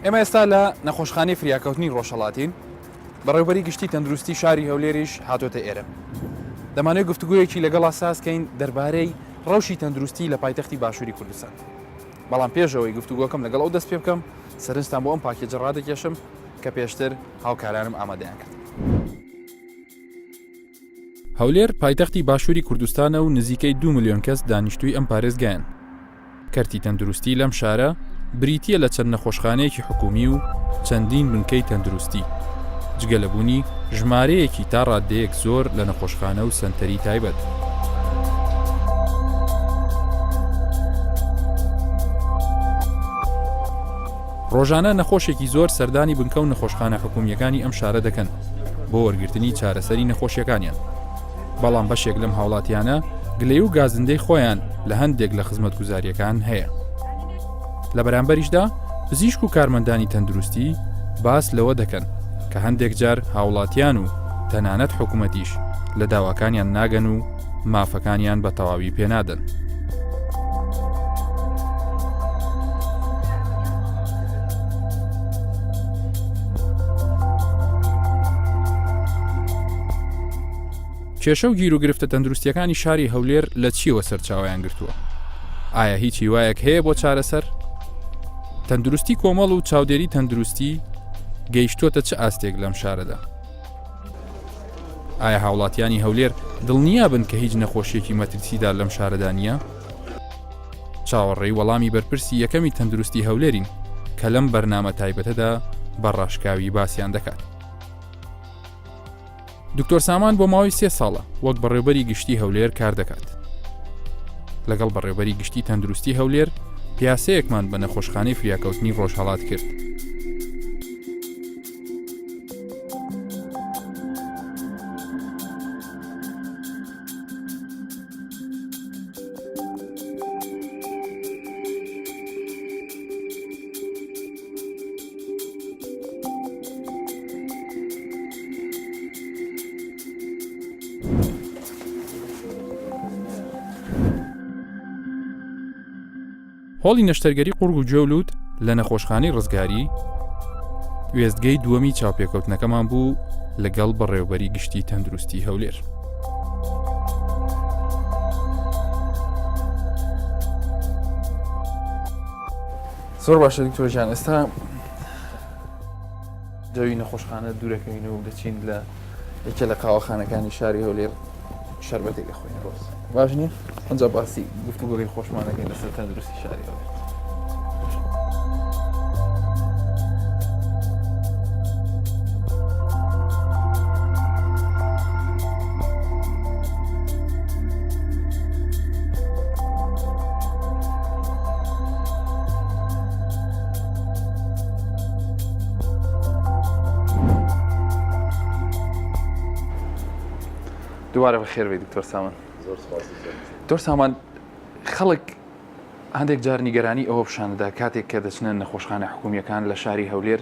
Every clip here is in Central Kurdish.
ئێمە ئێستا لە نەخۆشخانەی فریاکەوتنی ڕۆژهەڵاتین بەڕێوەبەری گشتی تەندروستی شاری هەولێریش هاتۆتە ئێرە. دەمانێت گفتوگویەکی لەگەڵ سازکەین دەربارەی ڕەوشی تەندروستی لە پایتەختی باشووری کوردستان. بەڵام پێشەوەی گفتوگۆکەم لەگەڵ ئەو دەست پێ بکەم سەرنجتان بۆ ئەم پاکێجە ڕادەکێشم کە پێشتر هاوکارانم ئامادەیان کرد. هەولێر پایتەختی باشووری کوردستانە و نزیکەی 2 ملیۆن کەس دانیشتووی ئەم پارێزگایان. کەرتی تەندروستی لەم شارە بریتیە لە چەند نەخۆشخانەیەکی حکومی و چەندین بنکەی تەندروستی جگە لەبوونی ژمارەیەکی تا ڕادەیەک زۆر لە نەخۆشخانە و سەنتەری تایبەت. ڕۆژانە نەخۆشێکی زۆر سەردانی بنکە و نەخۆشخانە حکومیەکانی ئەم شارە دەکەن بۆ وەرگرتنی چارەسەری نەخۆشیەکانیان. بەڵام بەشێک لەم هاوڵاتیانە گلەی و گازندەی خۆیان لە هەندێک لە خزمەتگوزاریەکان هەیە. لە بەرامبەریشدا پزیشک و کارمەندانی تەندروستی باس لەوە دەکەن کە هەندێک جار هاوڵاتیان و تەنانەت حکوومەتیش لە داواکانیان ناگەن و مافەکانیان بە تەواوی پێنادەن. کێشە و گیر و گرفتە تەندروستیەکانی شاری هەولێر لە چیوە سەرچاویان گرتووە؟ ئایا هیچ هیوایەک هەیە بۆ چارەسەر؟ تەندروستی کۆمەڵ و چاودێری تەندروستی گەیشتووەتە چه ئاستێک لەم شارەدا؟ ئایا هاوڵاتیانی هەولێر دڵنیا بن کە هیچ نەخۆشیێکی مەترسیدا لەم شارەدا نییە؟ چاوەڕێی وەڵامی بەرپرسی یەکەمی تەندروستی هەولێرین کە لەم بەرنامە تایبەتەدا بەڕاشکاوی باسییان دەکات. دکتۆر سامان بۆ ماوەی 3 ساڵە وەک بەڕێوەبەری گشتی هەولێر کار دەکات. لەگەڵ بەڕێوەبەری گشتی تەندروستی هەولێر پیاسەیەکمان بە نەخۆشخانەی فریاکەوتنی ڕۆژهەڵات کرد. هۆڵی نەشتەرگەری قورگ و جەولوت لە نەخۆشخانەی ڕزگاری وێستگەی دووەمی چاوپێکەوتنەکەمان بوو لەگەڵ بەڕێوەبەری گشتی تەندروستی هەولێر. زۆر باشە دکتۆرجان، ئێستا جەوی نەخۆشخانە دوورەکەین و دەچین لە یەکێ لە قاوەخانەکانی شاری هەولێر شەربەتێک دەخۆین. ڕۆز باش نییە؟ ئەنجا باسی گفتوگۆی خۆشمانەکەین لەسەر تەندروستی شاری هەولێر. دووارە بەخێر بێت دکتۆر سامان. دکتۆر سامان، خەڵک هەندێک جار نیگەرانی ئەوە پیشانەدا کاتێک کە دەچنە نەخۆشخانە حکومیەکان لە شاری هەولێر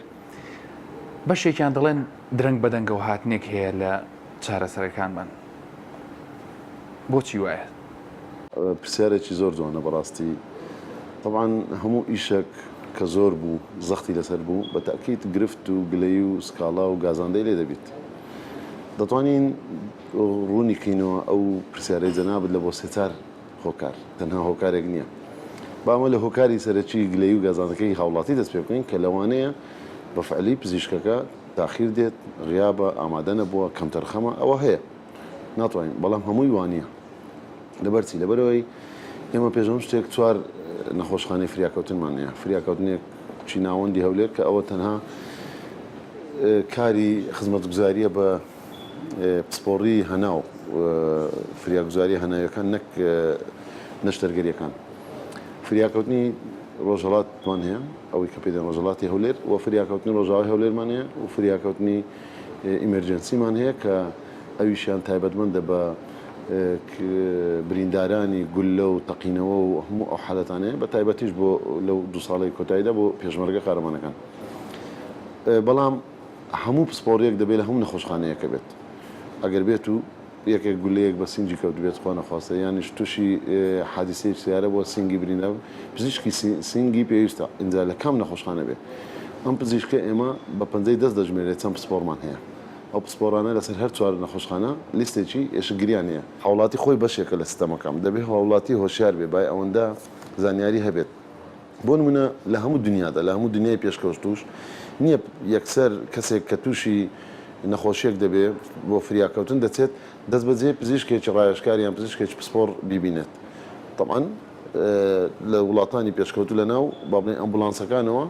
بەشێکیان دەڵێن درەنگ بەدەنگە و هاتنێک هەیە لە چارەسەرەکانمان. بۆچی وایە؟ پرسیارێکی زۆر جوانە بەڕاستی. طبعاً هەموو ئیشێک کە زۆر بوو زەختی لەسەر بوو بە تەکید گرفت و گلەی و سکاڵا و گازاندەی لێ دەبێت. دەتوانین ڕوونیکەینەوە ئەو پرسیارەی جەنابەت لە بۆ سێچار هۆکار، تەنها هۆکارێک نییە. بامە لە هۆکاری سەرەکی گلەی و گازاندەکەی هاوڵاتی دەست پێ بکەین کە لەوانەیە بە فعلی پزیشکەکە تاخیر دێت، غیابە، ئامادە نەبووە، کەمتەرخەمە، ئەوە هەیە ناتوانین. بەڵام هەمووی وانە لەبەرچی لەبەرەوەی ئێمە پێشەم شتێک 4 نەخۆشخانەی فریاکەوتنمان هەیە. فریاکەوتنێکی ناوەندی هەولێر کە ئەوە تەنها کاری خزمەتگوزاریە بە پسپۆڕی هەناو فریاگوزاری هەناویەکان نەک نەشتەرگەریەکان. فریاکەوتنی ڕۆژهەڵاتمان هەیە، ئەوەی کە پێدەن ڕۆژهەڵاتی هەولێر، و فریاکەوتنی ڕۆژاوای هەولێرمان هەیە و فریاکەوتنی ئیمەرجەنسیمان هەیە کە ئەویشیان تایبەتمەندە بە بریندارانی گولە و تەقینەوە و هەموو ئەو حالەتانەیە بە تایبەتیش بۆ لەو 2 ساڵی کۆتاییدا بۆ پێشمەرگە قارەمانەکان. بەڵام هەموو پسپۆڕیەک دەبێت لە هەموو نەخۆشخانەیەکە بێت. ئەگەر بێت و یەکێک گولەیەک بە سینگی کەوت بێت خوا نەخواستە، یانیش تووشی حادیسەی سیارە بۆ سینگی برینە، پزیشکی سینگی پێویستە ئینجا لە کام نەخۆشخانە بێت. ئەم پزیشکە ئێمە بە پەنجەی دەست دەژمێرێت چەند پسپۆرمان هەیە ئەو پسپۆرانە لەسەر هەر چوار نەخۆشخانە لیستێکی ئێشگریان نیە هاوڵاتی خۆی بەشێکە لە سیستەمەکەم دەبێت هاوڵاتی هۆشیار بێ بای ئەوەندە زانیاری هەبێت بۆ نمونە لە هەموو دنیادا لە هەموو دنیای پێشکەوتوش نییە یەکسەر کەسێک کە تووشی نەخۆشیێک دەبێت بۆ فریاکەوتن دەچێت دەست بەجێ پزیشکێکی ڕایشکاریان پزیشکێکی پسپۆر بیبینێت طبعاً لە وڵاتانی پێشکەوتو لە ناو با بڵێن ئەمبولانسەکانەوە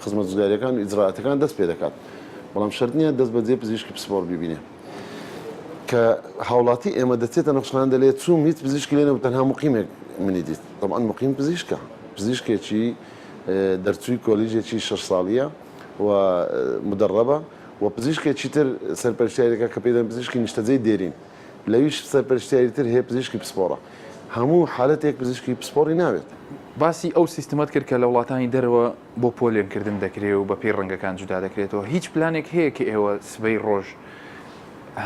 خزمەتگوزاریەکان و ئیجرائاتەکان دەست پێ دەکات بەڵام شەرت نییە دەست بەجێ پزیشکی پسپۆر بیبینێ کە هاوڵاتی ئێمە دەچێتە نەخۆشخانە دەلێت چوم هیچ پزیشکی لێنە تەنها مقیمێک منی دیت طبعاً مقیم پزیشکە پزیشکێکی دەرچووی کۆلیژێکی 6 ساڵیە و مدربە و پزیشکێکی تر سەرپەرشتیارێکە کە پێدەن پزیشکی نیشتەجێی دێرین لەویش سەرپەرشتیاری تر هەیە پزیشکی پسپۆرە هەموو حالەتێک پزیشکی پسپۆری ناوێت باسی ئەو سیستمات کرد کە لە وڵاتانی دەرەوە بۆ پۆلیۆنکردن دەکرێت و بە پێی ڕەنگەکان جودا دەکرێتەوە هیچ پلانێک هەیە کە ئێوە سبەی ڕۆژ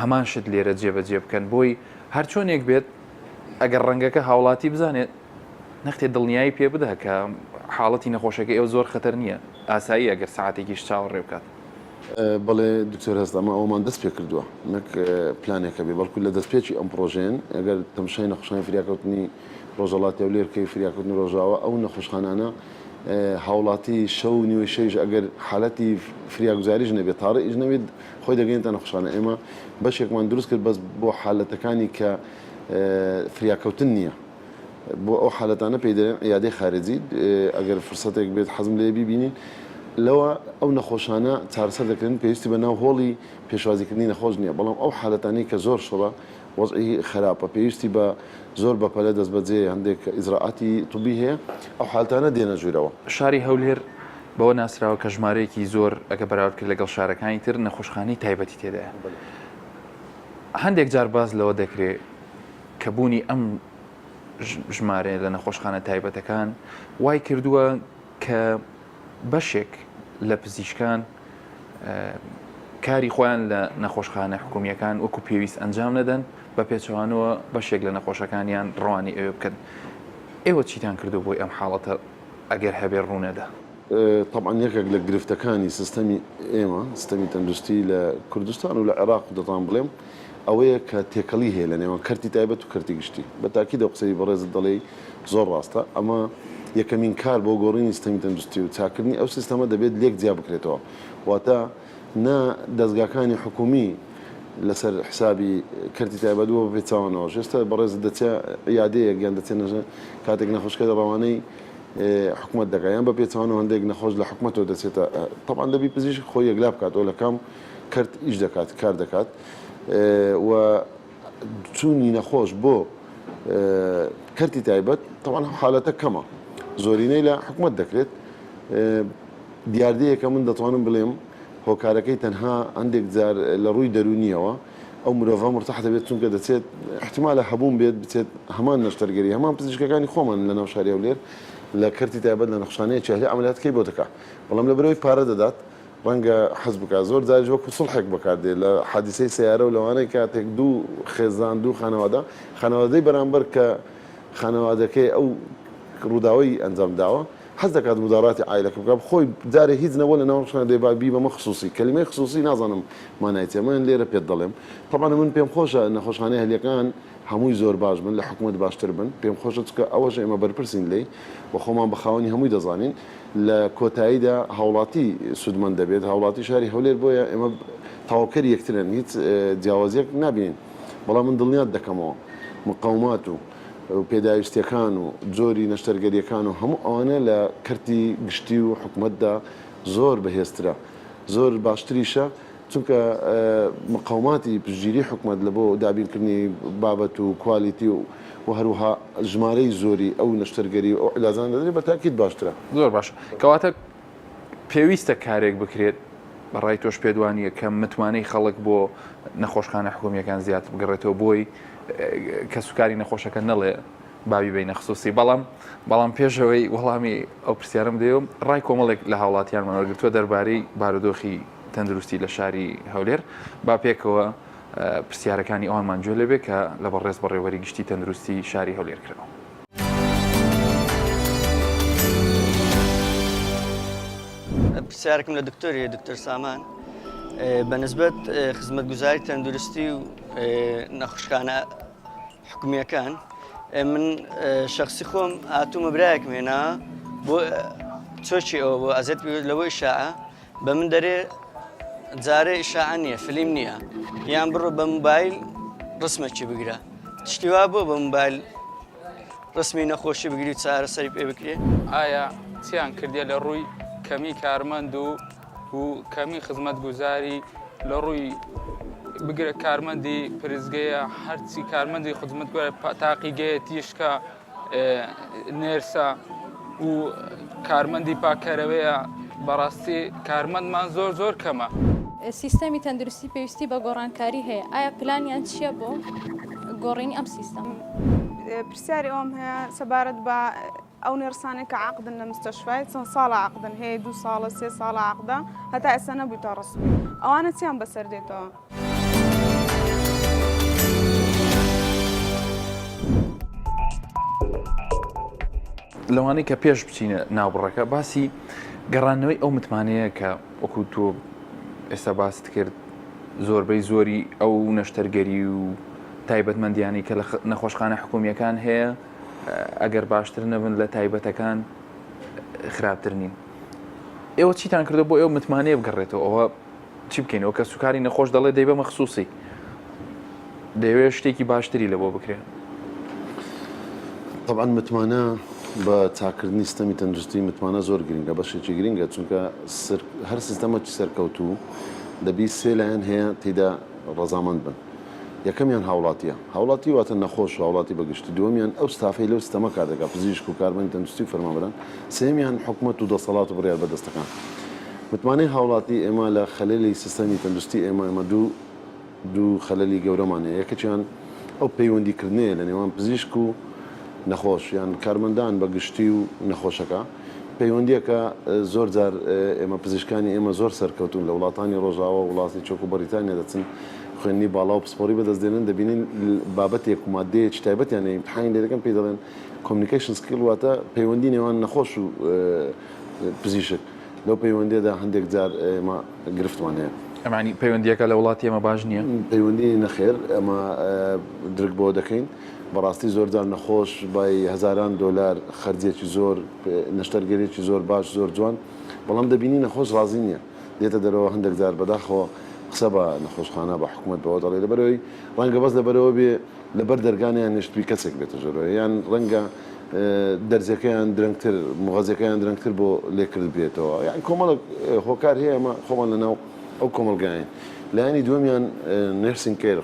هەمان شت لێرە جێبەجێ بکەن بۆی هەر چۆنێک بێت ئەگەر ڕەنگەکە هاوڵاتی بزانێت نەختێت دڵنیایی پێ بدە کە حاڵەتی نەخۆشەکە ئێوە زۆر خەتەر نییە ئاسایی ئەگەر ساعتێکیش چاوەڕێ بکات بەڵێ دکتۆر هەست ئەمە ئەومان دەست پێ کردووە نەک پلانێکە بێ بەڵکو لە دەستپێکی ئەم پرۆژێن ئەگەر تەمشای نەخۆشخانەی فریاکەوتنی ڕۆژەڵاتی هەولێرکەی فریاکەوتنی ڕۆژاوە ئەو نەخۆشخانانە هاوڵاتی شەو نیوەی شەیش ئەگەر حالەتی فریاگوزاریش نەبێت تاڕێئیش نەبێت خۆی دەگەێنێتە نەخۆشخانە ئێمە بەشێکمان دروست کرد بەس بۆ حالەتەکانی کە فریاکەوتن نییە بۆ ئەو حالەتانە پێی دەڵێن عیادەی خارجی ئەگەر فرسەتێک بێت حەزم لێ بیبینین لەوە ئەو نەخۆشانە چارەسەر دەکردن پێویستی بە ناو هۆڵی پێشوازیکردنی نەخۆش نییە بەڵام ئەو حالەتانی کە زۆر شڕە وەزعی خراپە پێویستی بە زۆر بەپەلە دەست بەجێ هەندێک ئیجرائاتی طبی هەیە ئەو حالەتانە دێنە ژوورەوە شاری هەولێر بەوە ناسراوە کە ژمارەیەکی زۆر ئەگە بەراورد کرد لەگەڵ شارەکانی تر نەخۆشخانەی تایبەتی تێدایە هەندێک جار باز لەوە دەکرێت کە بوونی ئەم ژمارە لە نەخۆشخانە تایبەتەکان وای کردووە کە بەشێک لە پزیشکان کاری خۆیان لە نەخۆشخانە حکومیەکان وەکو پێویست ئەنجام نەدەن بە پێچەوانەوە بەشێک لە نەخۆشەکانیان ڕوانی ئێوە بکەن ئێوە چیتان کردو بۆی ئەم حاڵەتە ئەگەر هەبێ ڕوونەدا طبعاً یەکێک لە گرفتەکانی سیستەمی ئێمە سیستەمی تەندروستی لە کوردستان و لە عێراق دەتان بڵێم ئەوەیە کە تێکەڵی هەیە لە نێوان کەرتی تایبەت و کەرتی گشتی بە تاکیدە قسەی بەڕێزت دەڵێ زۆر ڕاستە ئەمە یەکەمین کار بۆ گۆڕینی سیستەمی تەندروستی و چاکردنی ئەو سیستەمە دەبێت لێک جیا بکرێتەوە واتە نا دەستگاکانی حکومی لەسەر حسابی کەرتی تایبەتوە بە پێچاوانەوە ئێستا بەڕێزت دەچێ عیادەیەک یان دەچێنە کاتێک نەخۆشکە ڕەوانەی حکومت دەکات یان بە پێچوانەوە هەندێک نەخۆش لە حکومەتەوە دەچێتە طبعاً دەبی پزیشک خۆی یەکلا بکاتەوە لە کام کەرت ئیش دەکات کار دەکات و چوونی نەخۆش بۆ کەرتی تایبەت طبعاً حالەتە کەمە زۆرینەی لە حکومت دەکرێت دیاردەیەکە من دەتوانم بڵێم هۆکارەکەی تەنها هەندێک جار لە ڕووی دەرونیەوە ئەو مرۆڤە مرتاح دەبێت چونکە دەچێت احتیمالە هەبوون بێت بچێت هەمان نەشتەرگەری هەمان پزیشکەکانی خۆمان لە ناو شاری هەولێر لە کەرتی تایبەت لە نەخۆشخانەیەکی هەولێر عەمەلیاتەکەی بۆ دەکات بەڵام لە بەرەوەی پارە دەدات ڕەنگە حەز بکات زۆر جاریش وەکو سڵحێک بەکاردێت لە حادیسەی سیارە و لەوانەیە کاتێک دوو خێزان دوو خانەوادەی بەرامبەر کە خانەوادەکەی ئەو ڕووداوی ئەنجام داوە حەز دەکات مداڕاتی عایلەکە بکات خۆی جارێ هیچ نەبوو لە ناوشخانە دەیبابی بەمە خصوصی کەلیمەی خصوصی نازانم مانایەتێ من لێرە پێت دەڵێم طبعاً من پێم خۆشە نەخۆشخانەی هەلێکان هەمووی زۆر باش بن لە حکومت باشتر بن پێم خۆشە چکە ئەوەش ئێمە بەرپرسین لێ بە خۆمان بە خاوەنی هەمووی دەزانین لە کۆتاییدا هاوڵاتی سودمەند دەبێت هاوڵاتی شاری هەولێر بۆیە ئێمە تاواکەری یەکترن هیچ جیاوازیەک نابینین بەڵام من دڵنیات دەکەمەوە مقاومات و پێداویستیەکان و جۆری نەشتەرگەریەکان و هەموو ئەوانە لە کەرتی گشتی و حکومەتدا زۆر بەهێزترە زۆر باشتریشە چونکە مقاوماتی پشتگیری حکومەت لە بۆ دابینکردنی بابەت و کوالیتی و هەروەها ژمارەی زۆری ئەو نەشتەرگەری و ئەو عیلاجان دەدرێت بە تاکید باشترە زۆر باش کەواتە پێویستە کارێک بکرێت بەڕای تۆش پێدوانیە کە متوانەی خەڵک بۆ نەخۆشخانە حکومیەکان زیات بگەڕێتەوە بۆی کە سوکاری نەخۆشەکە نەڵێ باوی بینە خصوصی بەڵام پێشەوەی وەڵامی ئەو پرسیارم دێوم ڕای کۆمەڵێک لە هاوڵاتیان مەوەگرتووە دەربارەی بارودۆخی تەندروستی لە شاری هەولێر با پێکەوە پرسیارەکانی ئەوانمان گوێ لێبێ کە لە بەڕێز بەڕێوەری گشتی تەندروستی شاری هەولێر کراوە. پرسیارێکم لە دکتۆری دکتۆر سامان بەنسبەت خزمەتگوزاری تەندروستی و نەخۆشخانە حکومیەکان من شخصی خۆم هاتوومە برایەکم هێنا بۆ چۆچی ئەوە بۆ ئەزێت لەوەی ئیشاعە بە من دەرێ جارێ ئیشاعە نییە فلیم نییە یان بڕۆ بە موبایل ڕسمێکی بگرە تشتی وا بۆ بە موبایل ڕسمی نەخۆشی بگری و چارەسەری پێ بکرێ ئایا چیان کردێ لە ڕووی کەمی کارمەند و کەمی خزمەتگوزاری لە ڕووی بگرە کارمەندی پرزگەیە هەرچی کارمەندی خزمەتگوزار تاقیگەیە تیشکە نێرسە و کارمەندی پاکەرەوەیە بەڕاستی کارمەندمان زۆر کەمە. سیستەمی تەندروستی پێویستی بە گۆڕانکاری هەیە ئایا پلانیان چییە بۆ گۆڕینی ئەم سیستەم؟ پرسیاری ئەوم هەیە سەبارەت بە ئەو نێرسانێک کە عقدن لە مستەشفای چەند ساڵە عقدن هەیە 2 ساڵە 3 ساڵە عقدە هەتا ئێستا نەبوویتە ڕسمی ئەوانە چیان بەسەر دێتەوە؟ لەوانەی کە پێش بچینە ناوبڕەکە باسی گەڕانەوەی ئەو متمانەیە کە وەکو تۆ ئێستا باست کرد زۆربەی زۆری ئەو نەشتەرگەری و تایبەتمەندیانی کە لە نەخۆشخانە حکومیەکان هەیە ئەگەر باشتر نەبن لە تایبەتەکان خراپتر نین. ئێوە چیتان کردو بۆ ئێوە متمانەیە بگەڕێتەوە ئەوە چی بکەینەوە کە سوکاری نەخۆش دەڵێ دەی بە مەخسووسی دەیەوێت شتێکی باشتری لە بۆ بکرێت؟ طبعا متمانە بە چاکردنی سیستەمی تەندروستی متمانە زۆر گرنگە بەشێکی گرنگە چونکە هەر سیستەمەکی سەرکەوتوو دەبی سێ لایەن هەیە تێدا ڕەزامەند بن. یەکەمیان هاوڵاتیە هاوڵاتی واتە نەخۆش و هاوڵاتی بەگشتی دووەمیان ئەو ستافەی لەو سیستەمە کار دەکات پزیشک و کارمەندی تەندروستی و فەرمانبەران سێمیان حکومەت و دەسەڵات و بڕیار بەدەستەکان. متمانەی هاوڵاتی ئێمە لە خەلەلی سیستەمی تەندروستی ئێمە دوو خەلەلی گەورەمانەیە یەکەیان ئەو پەیوەندیکردنەیە لە نێوان پزیشک و نەخۆش یان کارمەندان بەگشتی و نەخۆشەکە پەیوەندیەکە زۆر جار ئێمە پزیشکانی ئێمە زۆر سەرکەوتون لە وڵاتانی ڕۆژاوە وڵاتی چۆک و بەریتانیا دەچن خوێنی باڵا و پسپۆری بەدەستێنن دەبینین بابەتێک و مادەیەکی تایبەتیان ئیمتحانی لێ دەکەن پێی دەڵێن کۆمیونیکیشن سکیل واتە پەیوەندی نێوان نەخۆش و پزیشک لەو پەیوەندیەدا هەندێک جار ئێمە گرفتوان هەیە. ئەمانی پەیوەندیەکە لە وڵاتی ئێمە باش نییە؟ پەیوەندی نەخێر ئەمە درک بۆ دەکەین بەڕاستی زۆرجار نەخۆش بای هەزاران دۆلار خەرجێکی زۆر نەشتەرگەرێکی زۆر باش زۆر جوان بەڵام دەبینی نەخۆش ڕازی نییە دێتە دەرەوە هەندێک جار بەداخەوە قسە بە نەخۆشخانە بە حکوومەت بەوە دەڵێ لەبەرەوەی ڕەنگە بەس لەبەرەوە بێ لەبەر دەرگانیان نیشتوی کەسێک بێتە ژۆرەوە یان ڕەنگە دەرزەکەیان درەنگتر مغەزەکەیان درەنگتر بۆ لێکرد بێتەوە یان کۆمەڵک هۆکار هەیە ئەمە خۆمان لەناو ئەو کۆمەلگایان لایانی دووەمیان نرسینگ کێر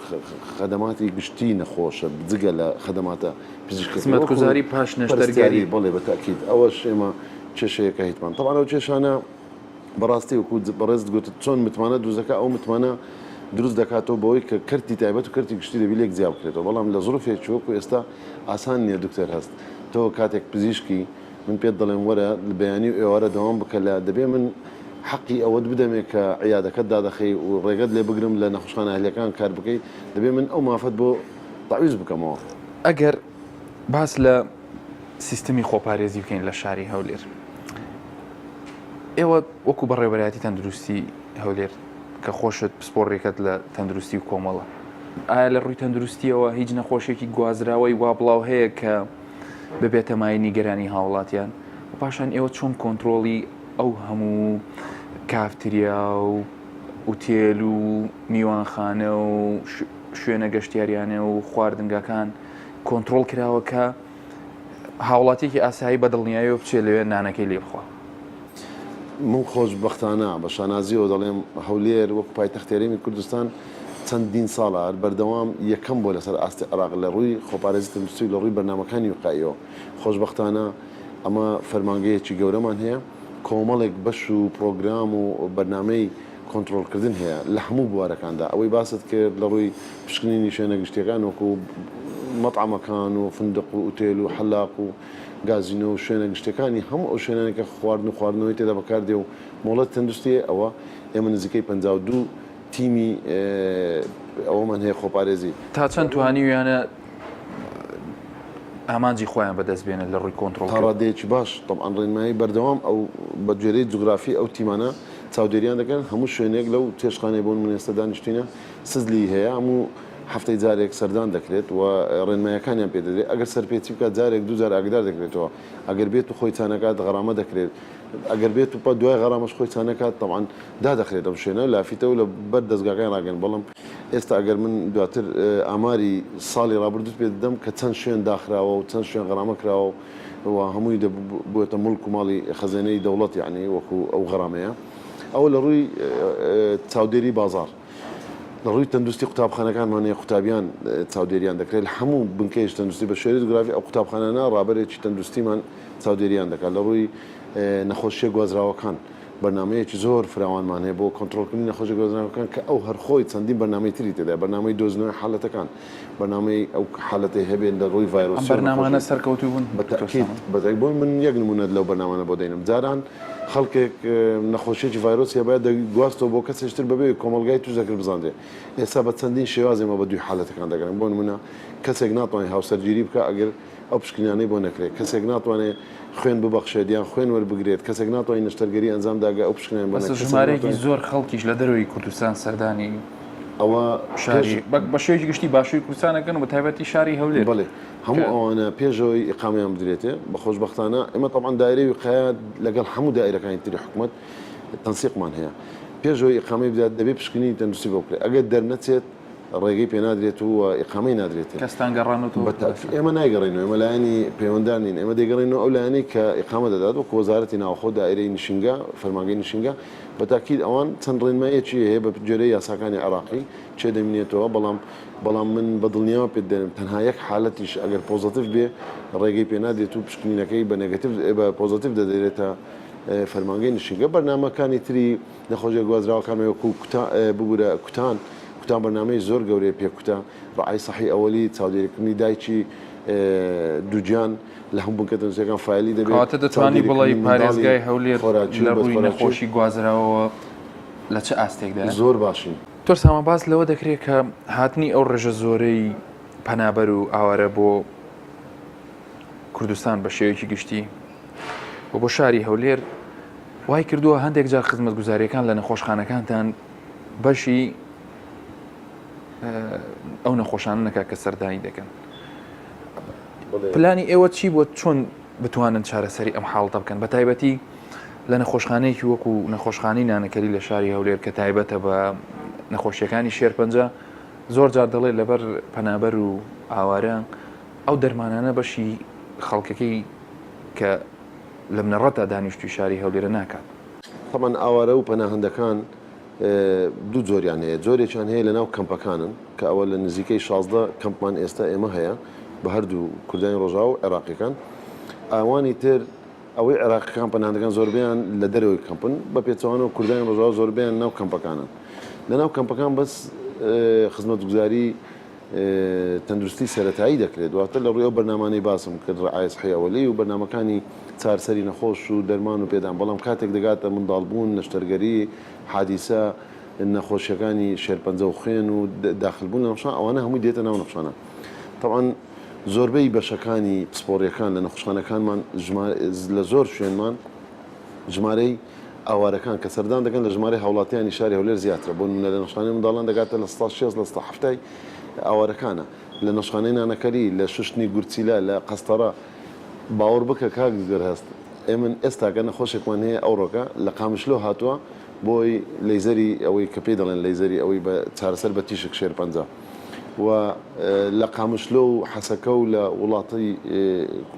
خەدەماتی گشتی نەخۆشە جگە لە خەدەماتە پزیشکی خزمەتگوزاری پاش نەشتەرگەری بڵێ بەتاکید ئەوەش ئێمە کێشەیەکە هیچمان طبعا ئەو کێشانە بەڕاستی وەکو بەڕێز گوتت چۆن متمانە دروستەکە ئەو متمانە دروست دەکاتەوە بەوەی کە کەرتی تایبەت و کەرتی گشتی دەبی لێک زیاد بکرێتەوە بەڵام لە زۆرفێکی وەکو ئێستا ئاسان نییە دکتۆر هەست تۆ کاتێک پزیشکی من پێت دەڵێم وەرە بەیانی و ئێوارە دەوام بکە لە دەبێ من حەقی ئەوەت بدەمێ کە عیادەکەت دادەخەی و ڕێگەت لێ بگرم لە نەخۆشخانە ئەهلیەکان کار بکەی دەبێ من ئەو مافەت بۆ تعویز بکەمەوە. ئەگەر باس لە سیستەمی خۆپارێزی بکەین لە شاری هەولێر ئێوە وەکو بەڕێوەبەرایەتی تەندروستی هەولێر کە خۆشت پسپۆڕێکت لە تەندروستی و کۆمەڵە ئایا لە ڕووی تەندروستیەوە هیچ نەخۆشیێکی گوازراوەی وا بڵاو هەیە کە ببێتە مای نیگەرانی هاوڵاتیان و پاشان ئێوە چۆن کۆنتترۆلی ئەو هەموو کافتریا و ئوتێل و میوانخانە و شوێنە گەشتیاریانە و خواردنگەکان کۆنتترۆل کراوە کە هاوڵاتێکی ئاسایی بەدڵنیایەوە بچێت لەوێ نانەکەی لێ بخوا؟ من خۆشبەختانە بە شانازیەوە دەڵێم هەولێر وەک پایتەختی هەرێمی کوردستان چەندین ساڵە بەردەوام یەکەم بۆ لەسەر ئاستی عێراق لە ڕووی خۆپارێزی تەندروستی لە ڕووی بەرنامەکانی وقاییەوە خۆشبەختانە ئەمە فەرمانگەیەکی گەورەمان هەیە کۆمەڵێک بەش و پرۆگرام و بەرنامەی کۆنتترۆلکردن هەیە لە هەموو بوارەکاندا ئەوەی باست کرد لە ڕووی پشکنینی شوێنە گشتیەکان وەکو مەطعەمەکان و فندق و ئوتێل و حەلاق و گازینە و شوێنە گشتەکانی هەموو ئەو شوێنانێکە خواردن و خواردنەوەی تێدا بەکاردێ و مۆڵەت تەندروستیە ئەوە ئێمە نزیکەی 52 تیمی ئەوەمان هەیە خۆپارێزی تا چەند توانیویانە ئامانجی خۆیان بەدەست بێنن لە ڕووی کۆنتترۆل تا ڕادەیەکی باش طبعاً ڕێنمایی بەردەوام ئەو بە جێرەی جوگرافی ئەو تیمانە چاودێریان دەکەن هەموو شوێنێک لەو تێشخانەی بۆن منێستە دانیشتینە سزلی هەیە هەموو هەفتەی جارێک سەردان دەکرێت و ڕێنمایەکانیان پێ دەدرێت ئەگەر سەرپێچی بکات جارێک دوو جار ئاگدار دەکرێتەوە ئەگەر بێت و خۆی چانەکات غەرامە دەکرێت ئەگەر بێت و دوای غەرامەش خۆی چانەکات طبعاً دادەخرێت ئەو شوێنە لافیتەوە لە بەر دەستگاکان ڕاگەن بەڵام ئێستا ئەگەر من دواتر ئاماری ساڵی ڕابردوت پێ دەدەم کە چەند شوێن داخراوە و چەند شوێن غەرامە کراوە و هەمووی بووێتە مڵک و ماڵی خەزانەی دەوڵەت یعنی وەکو ئەو غەرامەیە ئەو لە ڕووی چاودێری بازار لە ڕووی تەندروستی قوتابخانەکانمانەیە قوتابیان چاودێریان دەکرێت هەموو بنکەیش تەندروستی بە شوێری جوگرافی ئەو قوتابخانانە ڕابەرێکی تەندروستیمان چاودێریان دەکات لە ڕووی نەخۆشیە گوازراوەکان بەرنمەیەکی زۆر فراوانمان هەیە بۆ کۆنتترۆلکردنی نەخۆشی گوازراوەکان کە ئەو هەرخۆی چەندین بەرنامەی تری تێدا بەرنامەی دۆزنەوەی حالەتەکان بەرنامەی ئەو حالەتی هەبێن لە ڕووی ڤایرۆس بەرنامانە سەرکەوتوو بوون بەتاکید بۆ من یەک نمونەت لەو بەرنامانە بۆ دەینم جاران خەڵکێک نەخۆشیێکی ڤایرۆس هەبێت دەگواستەوە بۆ کەسێشتر بەبێ کۆمەلگای توش دەکرد بزانێ ئێستا بە چەندین شێوازێمە بە دوی حالەتەکان دەگەن بۆ نمونە کەسێک ناتوانێت هاوسەرگیری بکە ئەگەر ئەو پشکنیانەی بۆ نەکرێت کەسێک ناتوانێت خوێن ببەخشێت یان خوێن وەربگرێت کەسێک ناتوانێت نیشتەرگەری ئەنجام داگە ئەو پشکنیان بۆ ژمارەیەکی زۆر خەڵکیش لە دەروی کوردستان سەردانی ئەوە شاری بە شێوەیەکی گشتی باشووری کوردستانەکەن و بە تایبەتی شاری هەولێر بڵێ هەموو ئەوانە پێشەوەی ئیقامیان بدرێتێ بە خۆشبەختانە ئێمە طبعاً دایرەی وقایە لەگەڵ هەموو دائیرەکانی تری حکوومەت تەنسیقمان هەیە پێشەوەی ئیقامی بدات دەبێت پشکنی تەندروستی بۆ بکرێت ئەگەر دەرنەچێت ڕێگەی پێ نادرێت و ئیقامی نادرێت کەستان گەڕانەوە ئێمە نایگەڕینەوە ئێمە لایەنی پەیوەنددار نین ئێمە دەیگەڕینەوە ئەو لایەنەی کە ئیقامە دەدات و وەزارەتی ناوخۆ دائیرەی نشینگە فەرمانگەی نشینگە بەتاکید ئەوان چەند ڕێنمایەکی هەیە بە جێرەی یاساکانی عێراقی چێ دەمێنێتەوە بەڵام من بە دڵنیاوە پێ دێنم تەنها یەک حالەتیش ئەگەر پۆزتیڤ بێ ڕێگەی پێ نادرێت و پشکنینەکەی بە نێگەتیڤ بە پۆزتیڤ دەدرێتە فەرمانگەی نشینگە بەرنامەکانی تری نەخۆشیە گوازراوەکان وەکو ببوورە کوتان بەرنامەی زۆر گەورەیە پێکوتە ڕعای سەحی ئەوەلی چاودێریکردنی دایکی دووجیان لە هەموو بنکە تەندروستیەکان فایلی دەبێت دەتوانانی بڵی پارێزگای هەولێر لە ڕووی نەخۆشی گوازراوەوە لە چه ئاستێکدا زۆر باشین تۆر سامان باس لەوە دەکرێت کە هاتنی ئەو ڕێژە زۆرەی پەنابەر و ئاوارە بۆ کوردستان بە شێوەیەکی گشتی و بۆ شاری هەولێر وای کردووە هەندێک جار خزمەتگوزاریەکان لە نەخۆشخانەکانتان بەشی ئەو نەخۆشانە نەکا کە سەردانی دەکەن پلانی ئێوە چی بۆ چۆن بتوانن چارەسەری ئەم حاڵتە بکەن بە تایبەتی لە نەخۆشخانەیەکی وەکو نەخۆشخانەی نانەکەری لە شاری هەولێر کە تایبەتە بە نەخۆشیەکانی شێرپەنجە زۆر جار دەڵێت لەبەر پەنابەر و ئاوارە ئەو دەرمانانە بەشی خەڵکەکەی کە لە منەڕەتە دانیشتوی شاری هەولێرە ناکات طبعاً ئاوارە و پەناهەندەکان دوو جۆریان هەیە جۆرێکیان هەیە لە ناو کەمپەکانن کە ئەوە لە نزیکەی 16 کەمپمان ئێستا ئێمە هەیە بە هەردوو کوردانی ڕۆژاو و عێراقیەکان ئەوانی تر ئەوەی عێراقیەکان پەناهەندەکان زۆربیان لە دەرەوەی کەمپن بە پێچەوانەوە کوردانی ڕۆژاو زۆربیان ناو کەمپەکانن لە ناو کەمپەکان بەس خزمەتگوزاری تەندروستی سەرەتایی دەکرێت دواتر لە ڕووی ئەو بەرنامانەی باسم کرد ڕعای سەحی ئەوەلی و بەرنامەکانی چارسەری نەخۆش و دەرمان و پێدان بەڵام کاتێک دەگاتە منداڵبوون نەشتەرگەری حادیسە نەخۆشیەکانی شێرپەنجە و خوێن و داخلبوون لە نەخۆشخانە ئەوانە هەمووی دێتە ناو نەخۆشخانە طبعاً زۆربەی بەشەکانی پسپۆڕیەکان لە نەخۆشخانەکانمان لە زۆر شوێنمان ژمارەی ئاوارەکان کە سەردان دەکەن لە ژمارەی هاوڵاتیانی شاری هەولێر زیاترە بۆ نمونە لە نەخۆشخانەی منداڵان دەگاتە لە 6 لە 7 ئاوارەکانە لە نەخۆشخانەی نانەکەری لە شوشتنی گورچیلە لە قەستەڕە باوەڕ بکە کاک گەر هەست ئێمە ئێستاکە نەخۆشێکمان هەیە ئەوڕۆکە لە قامشلۆ هاتووە بۆی لەیزەری ئەوەی کە پێی دەڵێن لەیزەری ئەوەی بە چارەسەر بە تیشک شێرپەنجە و لە قامشلۆ و حەسەکە و لە وڵاتی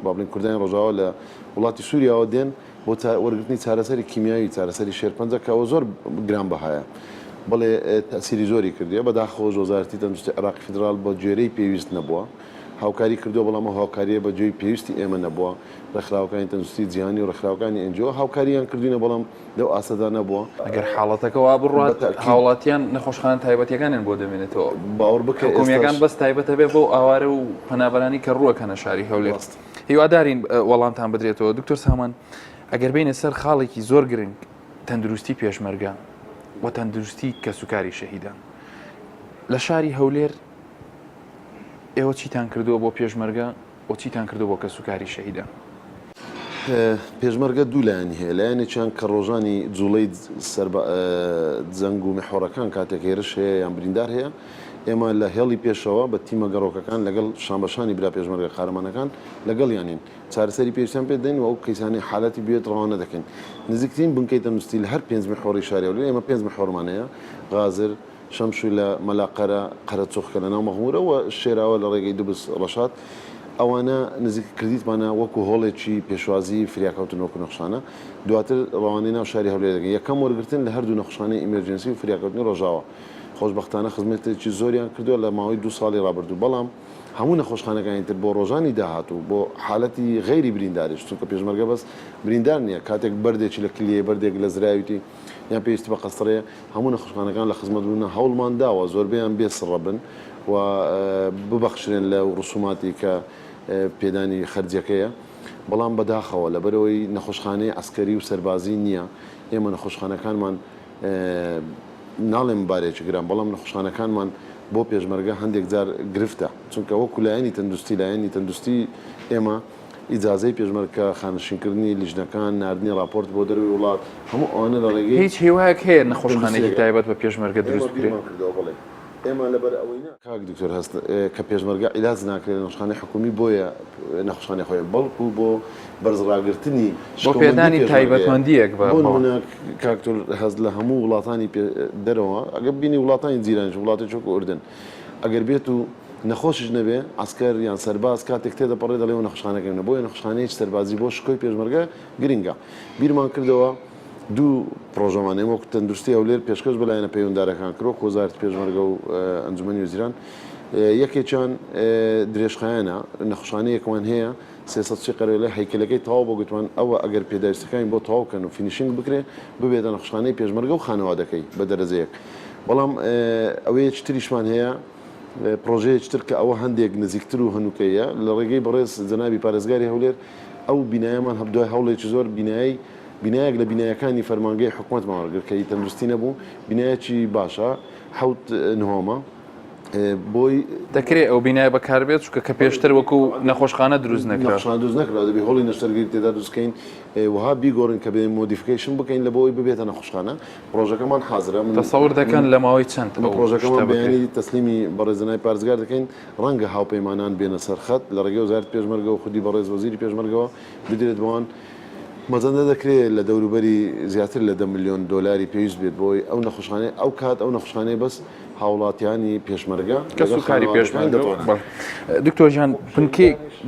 بابلین کوردانی ڕۆژاوە لە وڵاتی سووریاوە دێن بۆ وەرگرتنی چارەسەری کیمیایی چارەسەری شێرپەنجە کە ئەوە زۆر گرانبەهایە بەڵێ تەسیری زۆری کردیە بەداخەوە وەزارەتی تەندروستی عێراقی فیدرال بە جێرەی پێویست نەبووە هاوکاری کردو بەڵام هاوکاریە بە جێی پێویستی ئێمە نەبووە ڕێکخراوەکانی تەندروستی جیهانی و ڕێکخراوەکانی ئەنجۆ هاوکاریان کردوینە بەڵام لەو ئاسەدا نەبووە ئەگەر حاڵەتەکەوا بڕات هاوڵاتیان نەخۆشخانە تایبەتیەکانیان بۆ دەمێنێتەوە باوەڕ بکە حکومیەکان بەس تایبەتە بێ بۆ ئاوارە و پەنابەرانی کە ڕووەکەنە شاری هەولێر هیوادارین وەڵامتان بدرێتەوە دکتۆر سامان ئەگەر بینە سەر خاڵێکی زۆر گرنگ تەندروستی پێشمەرگە و تەندروستی کەسوکاری شەهیدان لە شاری هەولێر ئێوە چیتان کردووە بۆ پێشمەرگە بۆ چیتان کردو بۆ کە سوکاری شەهیدە؟ پێشمەرگە دوو لایەنی هەیە لایەنێکیان کە ڕۆژانی جوڵەی جەنگ و مەحۆڕەکان کاتێک هێرش هەیە یان بریندار هەیە ئێمە لە هێڵی پێشەوە بە تیمە گەڕۆکەکان لەگەڵ شانبەشانی برا پێشمەرگە قارەمانەکان لەگەڵ یانین چارەسەری پێویستیان پێ دەین و ئەو کەیسانی حالەتی بێت ڕەوانە دەکەین نزیکترین بنکەی تەندروستی لە هەر پێنج مەحۆڕی شاری هەولێر ئێمە پێنج مەحۆڕمان هەیە غازر شەمشوی لە مەلاقەرە قەرەچۆخکە لە ناو مەغمورەوە شێراوە لە ڕێگەی دووبس ڕەشاد ئەوانە نزیک کردیتمانە وەکو هۆڵێکی پێشوازی فریاکەوتنەوەکو نەخشانە دواتر ڕەوانەی ناو شاری هەولێر دەکەن یەکەم وەرگرتن لە هەردوو نەخشانەی ئیمەرجەنسی و فریاکەوتنی ڕۆژاوە خۆشبەختانە خزمەتێکی زۆریان کردووە لە ماوەی 2 ساڵی ڕابردوو بەڵام هەموو نەخۆشخانەکانی تر بۆ ڕۆژانی داهاتوو بۆ حالەتی غەیری برینداریش چونکە پێشمەرگە بەس بریندار نییە کاتێک بەردێکی لە کلیە بەردێک لە زراویتی یان پێویستی بە قەستەڕەیە هەموو نەخۆشخانەکان لە خزمەت بوونە هەوڵمان داوە زۆربەیان بێسڕە بن و ببەخشرێن لە ڕسوماتی کە پێدانی خەرجەکەیە بەڵام بەداخەوە لەبەرەوەی نەخۆشخانەی ئەسکەری و سەربازی نییە ئێمە نەخۆشخانەکانمان ناڵێم بارێکی گران بەڵام نەخۆشخانەکانمان بۆ پێشمەرگە هەندێک جار گرفتە چونکە وەکو لایەنی تەندروستی لایەنی تەندروستی ئێمە ئیجازەی پێشمەرگە خانشینکردنی لیژنەکان ناردنی راپۆرت بۆ دەروی وڵات هەموو ئەوانە لە ڕێگەی هیچ هێوایەک هەیە نەخۆشخانەیەکی تایبەت بە پێشمەرگە دروست بکرێت ئێمە لەبەر ئەوەی کاک دکتۆر هەست کە پێشمەرگە عیلاج ناکرێت نەخۆشخانەی حکومی بۆیە نەخۆشخانەی خۆی بەڵکو بۆ بەرزڕاگرتنی بۆ پێدانی تایبەتمەندیەک بە کاکتۆر هەست لە هەموو وڵاتانی دەرەوە ئەگەر بینی وڵاتانی جیرانش وڵاتی چۆک ئوردن ئەگەر بێت و نەخۆشش نەبێ ئەسکەر یان سەرباز کاتێک تێدە پەڕێ دەڵێەوە نەخۆشخانەکەن بۆیە نەخۆشخانەیەکی سەربازی بۆ شکۆی پێشمەرگە گرینگە بیرمان کردەوە دوو پرۆژەمانەیە وەکو تەندروستی هەولێر پێشکەش بەلایەنە پەیوەنددارەکان کرۆ وەزارەتی پێشمەرگە و ئەنجومەنی وەزیران یەکێکیان درێژخایەنە نەخۆشخانەیەکمان هەیە 300 قەرێ لە هەیکلەکەی تەواو بۆ گوتمان ئەوە ئەگەر پێداویستەکانی بۆ تەواوکەن و فینیشنگ بکرێ ببێتە نەخۆشخانەی پێشمەرگە و خانەوادەکەی بە دەرەجەیەک بەڵام ئەوەیە چتریشمان هەیە پرۆژەیەکتر کە ئەوە هەندێک نزیکتر و هەنووکەیە لە ڕێگەی بەڕێز جەنابی پارێزگاری هەولێر ئەو بینایەمان هەبدوای هەوڵێکی زۆر بینایەک لە بینایەکانی فەرمانگەی حکوومەتمان وەرگرت تەندروستی نەبوو بینایەکی باشە حەوت نهۆمە بۆی دەکرێت ئەو بینایە بەکاربێت چکە کە پێشتر وەکو نەخۆشخانە دروست نەکرا دەبێ هۆڵی نەشتەرگیری تێدا دروستکەین وها بیگۆڕین کە بێ مۆدیفیکیشن بکەین لە بۆی ببێتە نەخۆشخانە پرۆژەکەمان حازرە تەسەوور دەکەن لە ماوەی چەند پرۆژەکەمان بەیانی تەسلیمی بەڕێزنای پارێزگار دەکەین ڕەنگە هاوپەیمانان بێنە سەرخەت لە ڕێگەی وەزارەتی پێشمەرگە و خودی بەڕێز وەزیری پێشمەرگەوە بدرێت بەوان مەزەندە دەکرێت لە دەوروبەری زیاتر لە 10 ملیۆن دۆلاری پێویست بێت بۆی ئەو نەخۆشخانەی ئەو کات ئەو نەخۆشخانەی بەس هاوڵاتیانی پێشمەرگە کە سوکاری پێشمەرگە دکتۆر جان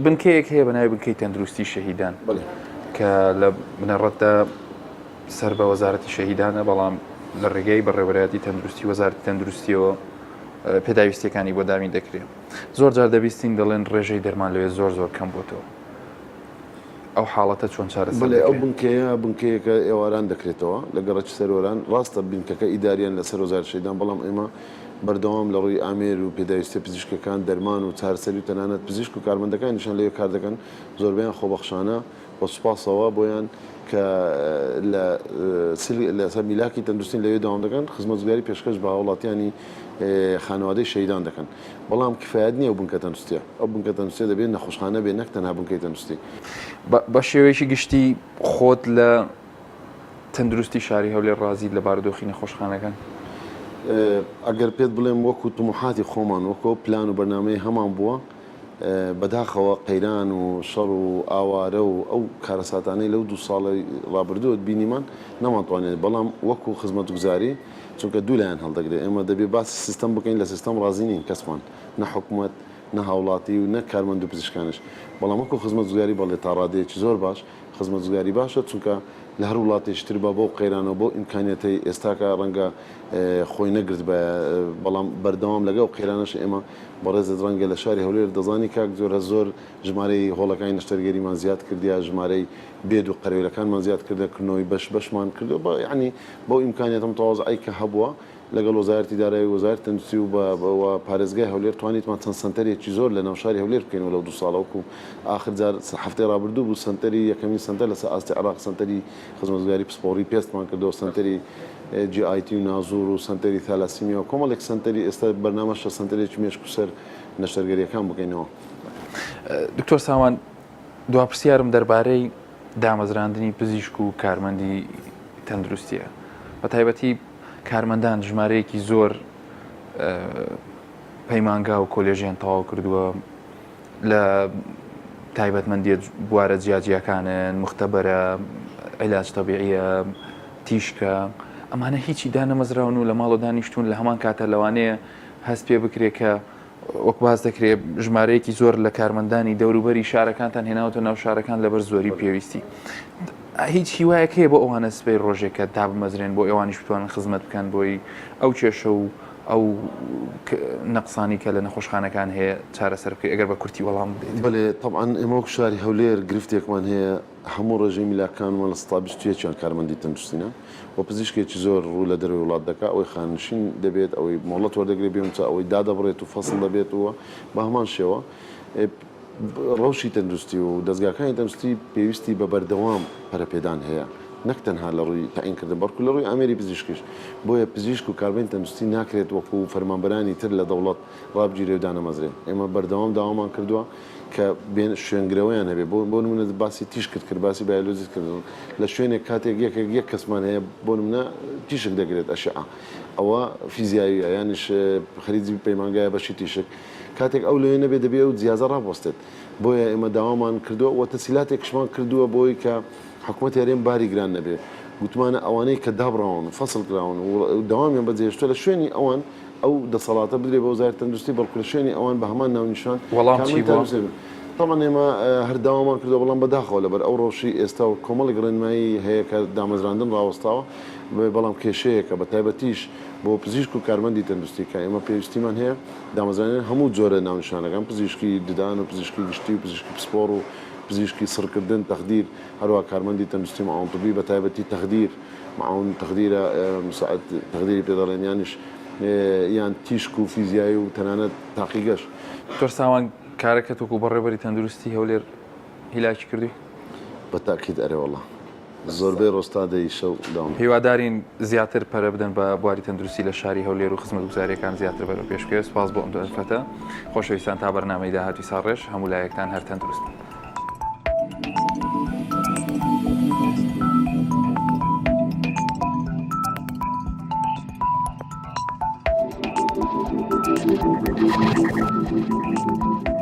بنکەیەک هەیە بەناوی بنکەی تەندروستی شەهیدان کە لە بنەڕەتدا سەر بە وەزارەتی شەهیدانە بەڵام لە ڕێگەی بەڕێوەبەرایەتی تەندروستی وەزارەتی تەندروستیەوە پێداویستیەکانی بۆ دامی دەکرێت زۆر جار دەبیستین دەڵێن ڕێژەی دەرمان لەوێ زۆر کەم بۆتەوە ئەو حاڵەتە چۆن چارەسەر ئەو بنکەیەکە ئێواران دەکرێتەوە لە گەڕەکی سەرۆران ڕاستە بنکەکە ئیداریان لەسەر وەزارەتی شەهیدان بەڵام ئێمە بەردەوام لە ڕووی ئامێر و پێداویستی پزیشکەکان دەرمان و چارەسەری و تەنانەت پزیشک و کارمەندەکانیشان لەوێ کار دەکەن زۆربیان خۆبەخشانە بۆ سوپاسەوە بۆیان کە لە سەر میلاکی تەندروستی لەوێ داوام دەکەن خزمەتگوزاری پێشکەش بە هاوڵاتیانی خانەوادەی شەهیدان دەکەن بەڵام کفایەت نییە ئەو بنکە تەندروستیە ئەو بنکە تەندروستیە دەبێت نەخۆشخانە بێ نەک تەنها بنکەی تەندروستی بە شێوەیەکی گشتی خۆت لە تەندروستی شاری هەولێر ڕازی لە بارودۆخی نەخۆشخانەکان ئەگەر پێت بڵێم وەکو تموحاتی خۆمان وەکو پلان و بەرنامەی هەمان بووە بەداخەوە قەیران و شەڕ و ئاوارە و ئەو کارەساتانەی لەو 2 ساڵی ڕابردووە بینیمان نەمانتوانێت بەڵام وەکو خزمەتگوزاری چونکە دوولایەن هەڵدەگرێت ئێمە دەبێت باسی سیستەم بکەین لە سیستەم ڕازی نین کەسمان نە حکوومەت نە هاوڵاتی و نە کارمەند و پزیشکانش بەڵام وەکو خزمەتگوزاری بەڵێ تا ڕادەیەکی زۆر باش خزمەتگوزاری باشە چونکە لە هەر وڵاتێشتر بە بۆ قەیرانەوە بۆ ئیمکانیەتی ئێستاکە ڕەنگە خۆی نەگرت بە بەڵام بەردەوام لەگەڵ قەیرانەش ئێمە بەڕێزت ڕەنگە لە شاری هەولێر دەزانی کاک زۆر ژمارەی هۆڵەکانی نەشتەرگەریمان زیاد کردیا ژمارەی بێد و قەرێلەکانمان زیاد کردکردنەوەی بەشمان کردو بە یعنی بۆ ئیمکانیەتم تەواوزعی کە هەبووە لەگەڵ وەزارەتی دارایی وەزارەتی تەندروستی و بە پارێزگای هەولێر توانیتمان چەند سنتەرێکی زۆر لە ناو شاری هەولێر بکەین لەو 2 ساڵەوەکو آخر جار هەفتەی ڕابردوو بوو سنتەری یەکەمین سنتەر لەسەر ئاستی عێراق سنتەری خزمەتگوزاری پسپۆڕی پێستمان کردەوە سنتەری GIT و نازور و سنتەری تالاسیمیا و کۆمەڵێک سنتەری ئێستا بەرنامەشە سنتەرێکی مێشک و سەر نەشتەرگەریەکان بکەینەوە دکتۆر سامان دواپرسیارم دەربارەی دامەزراندنی پزیشک و کارمەندی تەندروستیە بە تایبەتی کارمەندان ژمارەیەکی زۆر پەیمانگا و کۆلێژیان تەواو کردووە لە تایبەتمەندیە بوارە جیاجیەکانن مختبەرە عیلاج تەبیعیە تیشکە ئەمانە هیچی دانەمەزراون و لە ماڵ و دانیشتون لە هەمان کاتە لەوانەیە هەست پێ بکرێت کە وەک باز دەکرێت ژمارەیەکی زۆر لە کارمەندانی دەوروبەری شارەکانتان هێناوتە ناو شارەکان لەبەر زۆری پێویستی هیچ هیوایەک هەیە بۆ ئەوانە سبەی ڕۆژێکە تا بمەزرێن بۆ ئێوانیش بتوانن خزمەت بکەن بۆی ئەو کێشە و ئەو نەقسانی کە لە نەخۆشخانەکان هەیە چارەسەر بکەیت ئەگەر بە کورتی وەڵام بدەیت بەڵێ طبعاً ئێمە وەک شاری هەولێر گرفتێکمان هەیە هەموو ڕێژەی میلاکانمان لە 120 کارمەندی تەندروستینە و پزیشکێکی زۆر ڕوو لە دەروی وڵات دەکات ئەوەی خانشین دەبێت ئەوەی مۆڵەت وەردەگرێت بێمچە ئەوەی دادەبڕێت و فەسڵ دەبێت وە بە هەمان شێوە ڕەوشی تەندروستی و دەستگاکانی تەندروستی پێویستی بە بەردەوام پەرەپێدان هەیە نەک تەنها لە ڕووی تاعینکردن بەڵکو لە ڕووی ئامێری پزیشکیش بۆیە پزیشک و کارمەندی تەندروستی ناکرێت وەکو فەرمانبەرانی تر لە دەوڵەت ڕابگیرێ و دانەمەزرێت ئێمە بەردەوام داوامان کردووە کە شوێنگرەوەیان هەبێ بۆ نمونە باسی تیش کرد باسی بایۆلۆجیست کردن لە شوێنێک کاتێک یەک کەسمان هەیە بۆ نمونە تیشک دەگرێت ئەشعە ئەوە فیزیاییە یانیش خەریجی پەیمانگایە بەشی تیشک کاتێک ئەو لەوێ نەبێت دەبێ و جیازە ڕابوەستێت بۆیە ئێمە داوامان کردووە و تەسیلاتێکشمان کردووە بۆی کە حکوومەت یارێن باری گران نەبێت گوتمانە ئەوانەی کە دابڕاون فەسڵ کراون و داوامیان بەجێشتوە لە شوێنی ئەوان ئەو دەسەڵاتە بدرێ بە وزارەتی تەندروستی بەڵکو لە شوێنی ئەوان بە هەمان ناونیشان وەڵام چی بووە؟ طبعاً ئێمە هەرداوامان کردو بەڵام بەداخەوە لەبەر ئەو ڕۆژی ئێستا و کۆمەڵی ڕێنمایی هەیە کە دامەزراندن ڕاوەستاوە بەڵام کێشەیە کە بە تایبەتیش بۆ پزیشک و کارمەندی تەندروستی کە ئێمە پێویستیمان هەیە دامەزرانی هەموو جۆرە ناونیشانەکان پزیشکی ددان و پزیشکی گشتی و پزیشکی پسپۆڕ و پزیشکی سڕکردن تەخدیر هەروە کارمەندی تەندروستی معاونطبی بە تایبەتی تەخدیر معاون تەخدیرە مساعد تەخدیری پێدەڵێن یانیش یان تیشک و فیزیایی و تەنانەت تاقیگەش دکتۆر سامان کارەکەت وەکو بەڕێوەبەری تەندروستی هەولێر هیلاکی کردی بەتاکید ئەرێ وەڵڵا زۆربەی ڕۆستادەی شەو داوام هیوادارین زیاتر پەرە بدەن بە بواری تەندروستی لە شاری هەولێر و خزمەتگوزاریەکان زیاتر بەرەو پێشکەوێ سپاس بۆ ئەم دەرفەتە خۆشەویستان تا بەرنامەی داهاتوی ساڕێژ هەموو لایەکتان هەر تەندروست Thank you.